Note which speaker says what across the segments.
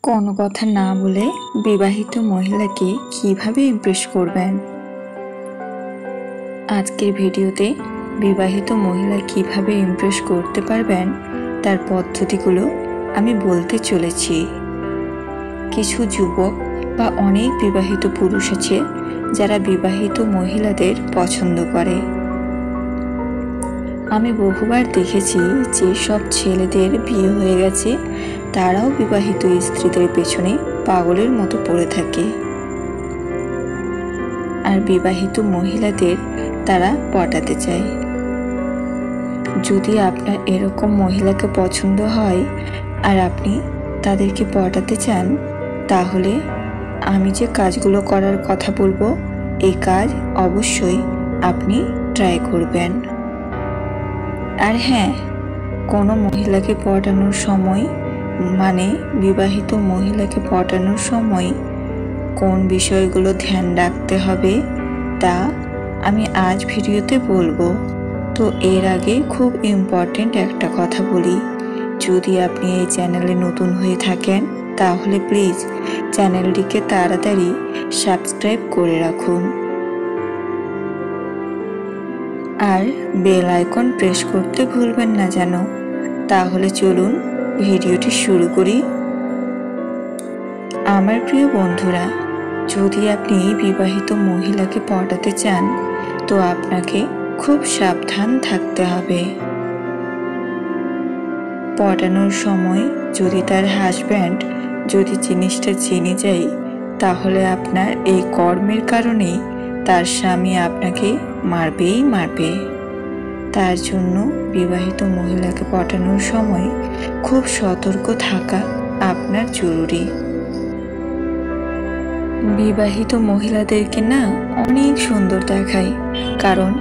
Speaker 1: কোনো কথা না বলে বিবাহিত মহিলাকে কিভাবে ইমপ্রেস করবেন। আজকের ভিডিওতে বিবাহিত মহিলা কিভাবে ইমপ্রেস করতে পারবেন তার পদ্ধতিগুলো আমি বলতে চলেছি। কিছু যুবক বা অনেক বিবাহিত পুরুষ আছে যারা বিবাহিত মহিলাদের পছন্দ করে। আমি বহুবার দেখেছি যে সব ছেলেদের বিয়ে হয়ে গেছে তারাও বিবাহিত স্ত্রীদের পেছনে পাগলের মতো পড়ে থাকে, আর বিবাহিত মহিলাদের তারা পটাতে চায়। যদি আপনার এরকম মহিলাকে পছন্দ হয় আর আপনি তাদেরকে পটাতে চান, তাহলে আমি যে কাজগুলো করার কথা বলবো এই কাজ অবশ্যই আপনি ট্রাই করবেন। আর হ্যাঁ, কোনো মহিলাকে পটানোর সময় মানে বিবাহিত মহিলাকে পটানোর সময় কোন বিষয়গুলো ধ্যান রাখতে হবে তা আমি আজ ভিডিওতে বলবো। তো এর আগে খুব ইম্পর্টেন্ট একটা কথা বলি, যদি আপনি এই চ্যানেলে নতুন হয়ে থাকেন তাহলে প্লিজ চ্যানেলটিকে তাড়াতাড়ি সাবস্ক্রাইব করে রাখুন আর বেল আইকন প্রেস করতে ভুলবেন না যেন। তাহলে চলুন ভিডিওটি শুরু করি। আমার প্রিয় বন্ধুরা, যদি আপনি বিবাহিত মহিলাকে পটাতে চান তো আপনাকে খুব সাবধান থাকতে হবে। পটানোর সময় যদি তার হাজব্যান্ড যদি জিনিসটা জেনে যায়, তাহলে আপনার এই কর্মের কারণে তার স্বামী আপনাকে মারবেই মারবে। তার জন্য বিবাহিত মহিলাকে পটানোর সময় খুব সতর্ক থাকা আপনার জরুরি। বিবাহিত মহিলাদেরকে না অনেক সুন্দর দেখায়, কারণ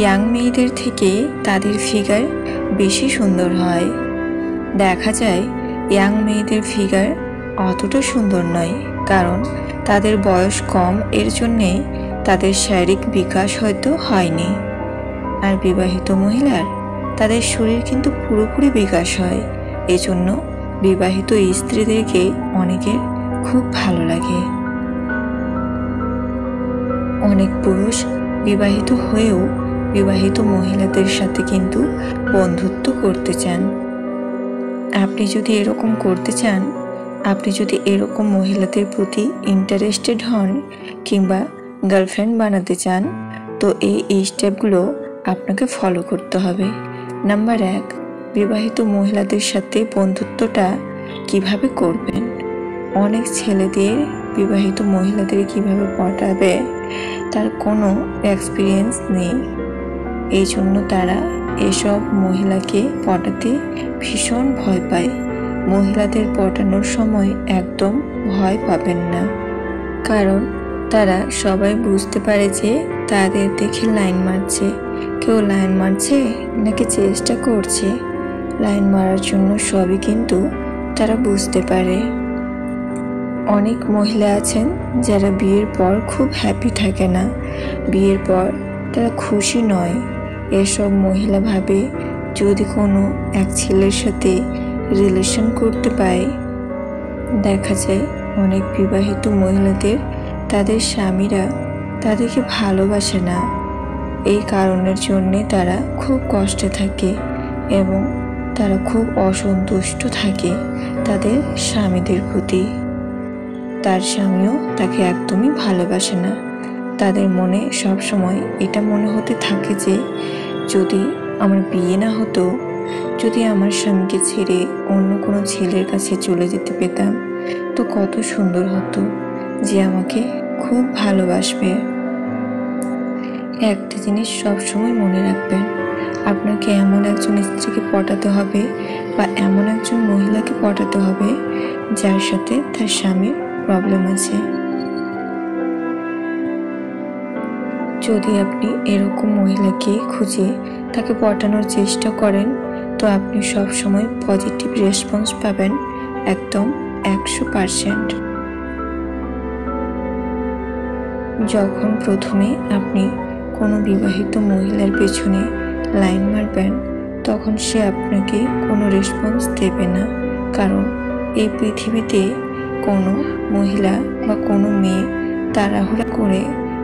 Speaker 1: ইয়াং মেয়েদের থেকে তাদের ফিগার বেশি সুন্দর হয়। দেখা যায় ইয়াং মেয়েদের ফিগার অতটা সুন্দর নয়, কারণ তাদের বয়স কম, এর জন্যে তাদের শারীরিক বিকাশ হয়তো হয়নি। আর বিবাহিত মহিলার তাদের শরীর কিন্তু পুরোপুরি বিকাশ হয়, এজন্য বিবাহিত স্ত্রীদেরকে অনেকের খুব ভালো লাগে। অনেক পুরুষ বিবাহিত হয়েও বিবাহিত মহিলাদের সাথে কিন্তু বন্ধুত্ব করতে চান। আপনি যদি এরকম করতে চান, আপনি যদি এরকম মহিলাদের প্রতি ইন্টারেস্টেড হন কিংবা গার্লফ্রেন্ড বানাতে চান, তো এই স্টেপগুলো আপনাকে ফলো করতে হবে। নাম্বার 1, বিবাহিত মহিলাদের সাথে বন্ধুত্বটা কিভাবে করবেন। অনেক ছেলেদের বিবাহিত মহিলাদের কিভাবে পটাবে তার কোনো এক্সপিরিয়েন্স নেই, এই জন্য তারা এসব মহিলাকে পটাতে ভীষণ ভয় পায়। মহিলাদের পটানোর সময় একদম ভয় পাবেন না, কারণ তারা সবাই বুঝতে পারে যে তাদের দেখে লাইন মারছে। কেউ লাইন মারছে নাকি চেষ্টা করছে লাইন মারার জন্য, সবই কিন্তু তারা বুঝতে পারে। অনেক মহিলা আছেন যারা বিয়ের পর খুব হ্যাপি থাকে না, বিয়ের পর তারা খুশি নয়। এসব মহিলা ভাবে যদি কোনো এক ছেলের সাথে রিলেশন করতে পায়। দেখা যায় অনেক বিবাহিত মহিলাদের তাদের স্বামীরা তাদেরকে ভালোবাসে না, এই কারণের জন্যে তারা খুব কষ্টে থাকে এবং তারা খুব অসন্তুষ্ট থাকে তাদের স্বামীদের প্রতি। তার স্বামীও তাকে একদমই ভালোবাসে না। তাদের মনে সবসময় এটা মনে হতে থাকে যে যদি আমার বিয়ে না হতো, যদি আমার স্বামীকে ছেড়ে অন্য কোনো ছেলের কাছে চলে যেতে পেতাম তো কত সুন্দর হতো, যে আমাকে খুব ভালোবাসবে। একটা জিনিস সবসময় মনে রাখবেন, আপনাকে এমন একজন স্ত্রীকে পটাতে হবে বা এমন একজন মহিলাকে পটাতে হবে যার সাথে তার স্বামীর প্রবলেম আছে। যদি আপনি এরকম মহিলাকে খুঁজে তাকে পটানোর চেষ্টা করেন তো আপনি সব সময় পজিটিভ রেসপন্স পাবেন, একদম 100%। যখন প্রথমে আপনি কোনো বিবাহিত মহিলার পেছনে লাইন মারবেন তখন সে আপনাকে কোনো রেসপন্স দেবে না, কারণ এই পৃথিবীতে কোনো মহিলা বা কোনো মেয়ে তাড়াহুড়া করে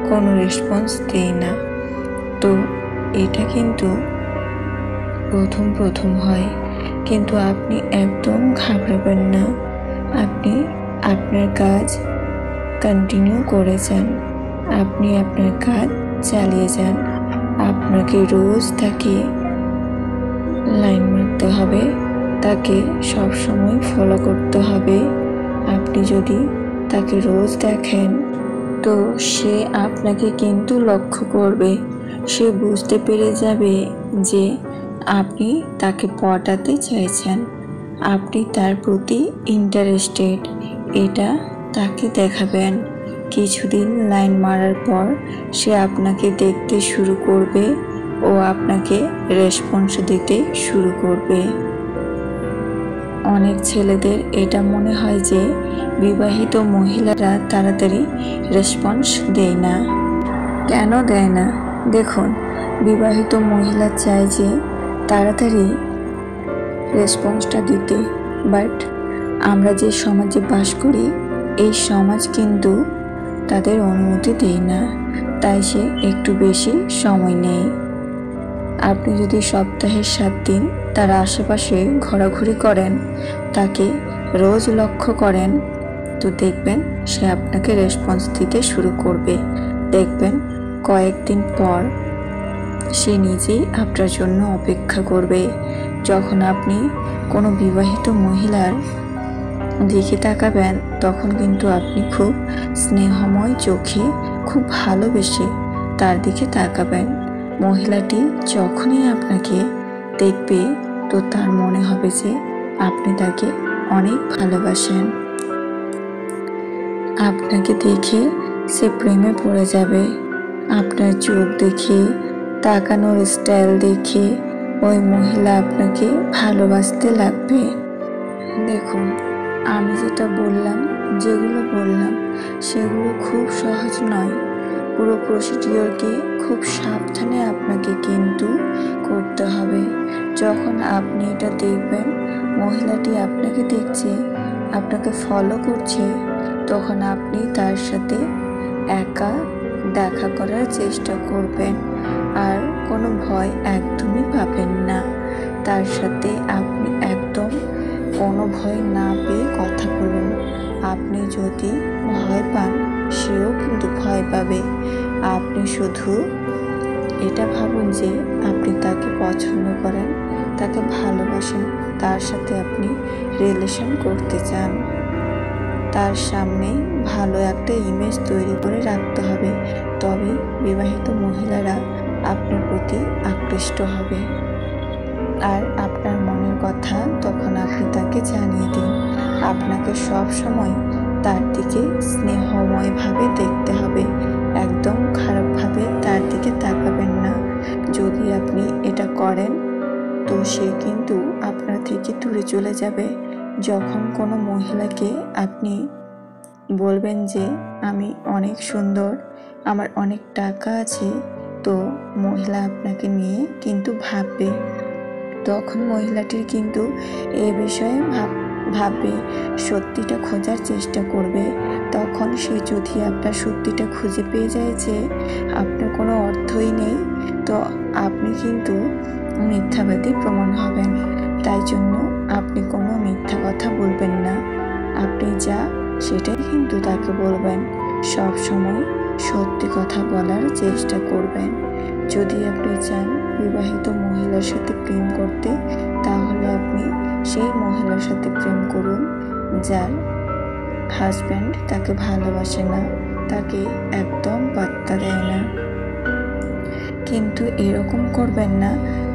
Speaker 1: কোনো রেসপন্স দেয় না। তো এটা কিন্তু প্রথম হয়, কিন্তু আপনি একদম ঘাবড়াবেন না। আপনি আপনার কাজ কন্টিনিউ করে যান, আপনি আপনার কাজ চালিয়ে যান। আপনাকে রোজ তাকে লাইন মারতে হবে, তাকে সব সময় ফলো করতে হবে। আপনি যদি তাকে রোজ দেখেন তো সে আপনাকে কিন্তু লক্ষ্য করবে। সে বুঝতে পেরে যাবে যে আপনি তাকে পটাতে চাইছেন, আপনি তার প্রতি ইন্টারেস্টেড। এটা তাকে দেখাবেন। কিছুদিন লাইন মারার পর সে আপনাকে দেখতে শুরু করবে ও আপনাকে রেসপন্স দিতে শুরু করবে। অনেক ছেলেদের এটা মনে হয় যে বিবাহিত মহিলারা তাড়াতাড়ি রেসপন্স দেয় না। কেন দেয় না? দেখুন, বিবাহিত মহিলা চায় যে তাড়াতাড়ি রেসপন্সটা দিতে, বাট আমরা যে সমাজে বাস করি এই সমাজ কিন্তু তাদের অনুমতি দেয় না, তাই সে একটু বেশি সময় নেয়। আপনি যদি সপ্তাহের 7 দিন তার আশেপাশে ঘোরাঘুরি করেন, তাকে রোজ লক্ষ্য করেন, তো দেখবেন সে আপনাকে রেসপন্স দিতে শুরু করবে। দেখবেন কয়েকদিন পর সে নিজেই আপনার জন্য অপেক্ষা করবে। যখন আপনি কোনো বিবাহিত মহিলার দিকে তাকাবেন, তখন কিন্তু আপনি খুব স্নেহময় চোখে খুব ভালোবেসে তার দিকে তাকাবেন। মহিলাটি যখনই আপনাকে দেখবে তো তার মনে হবে যে আপনি তাকে অনেক ভালোবাসেন। আপনাকে দেখে সে প্রেমে পড়ে যাবে। আপনার চোখ দেখে, তাকানোর স্টাইল দেখে ওই মহিলা আপনাকে ভালোবাসতে লাগবে। দেখুন, আমি যেগুলো বললাম সেগুলো খুব সহজ নয়। পুরো প্রসিডিওরকে খুব সাবধানে আপনাকে কিন্তু করতে হবে। যখন আপনি এটা দেখবেন মহিলাটি আপনাকে দেখছে, আপনাকে ফলো করছে, তখন আপনি তার সাথে একা দেখা করার চেষ্টা করবেন। আর কোনো ভয় একদমই পাবেন না। তার সাথে আপনি একদম কোনো ভয় না পেয়ে কথা বলুন। আপনি যদি ভয় পান, সেও কিন্তু ভয় পাবে। আপনি শুধু এটা ভাবুন যে আপনি তাকে পছন্দ করেন, তাকে ভালোবাসেন, তার সাথে আপনি রিলেশন করতে চান। তার সামনে ভালো একটা ইমেজ তৈরি করে রাখতে হবে, তবে বিবাহিত মহিলারা আপনার প্রতি আকৃষ্ট হবে। আর আপনার মনের কথা তখন আপনি তাকে জানিয়ে দিন। আপনাকে সব সময় তার দিকে স্নেহময়ভাবে দেখতে হবে, একদম খারাপভাবে তার দিকে তাকাবেন না। যদি আপনি এটা করেন তো সে কিন্তু আপনার থেকে দূরে চলে যাবে। যখন কোনো মহিলাকে আপনি বলবেন যে আমি অনেক সুন্দর, আমার অনেক টাকা আছে, তো মহিলা আপনাকে নিয়ে কিন্তু ভাববে। তখন মহিলাটির কিন্তু এ বিষয়ে ভাববে, সত্যিটা খোঁজার চেষ্টা করবে। তখন সে যদি আপনার সত্যিটা খুঁজে পেয়ে যায় যে আপনার কোনো অর্থই নেই, তো আপনি কিন্তু মিথ্যাবাদী প্রমাণ হবেন। তাই জন্য আপনি কোনো মিথ্যা কথা বলবেন না। আপনি যা সেটাই কিন্তু তাকে বলবেন। সব সময় সত্যি কথা বলার চেষ্টা করবেন। যদি আপনি চান বিবাহিত মহিলার সাথে প্রেম করতে, তাহলে আপনি সেই মহিলার সাথে প্রেম করুন যার হাজব্যান্ড তাকে ভালোবাসে না, তাকে একদম পাত্তা দেয় না। কিন্তু এরকম করবেন না,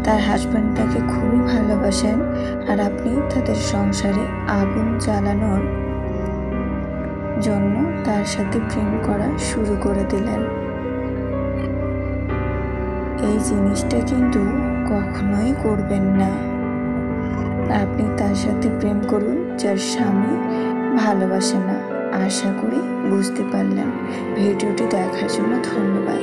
Speaker 1: তার হাজব্যান্ড তাকে খুবই ভালোবাসেন আর আপনি তাদের সংসারে আগুন জ্বালানোর জন্য তার সাথে প্রেম করা শুরু করে দিলেন। এই জিনিসটা কিন্তু কখনোই করবেন না। আপনি তার সাথে প্রেম করুন যার স্বামী ভালোবাসে না। আশা করি বুঝতে পারলেন। ভিডিওটি দেখার জন্য ধন্যবাদ।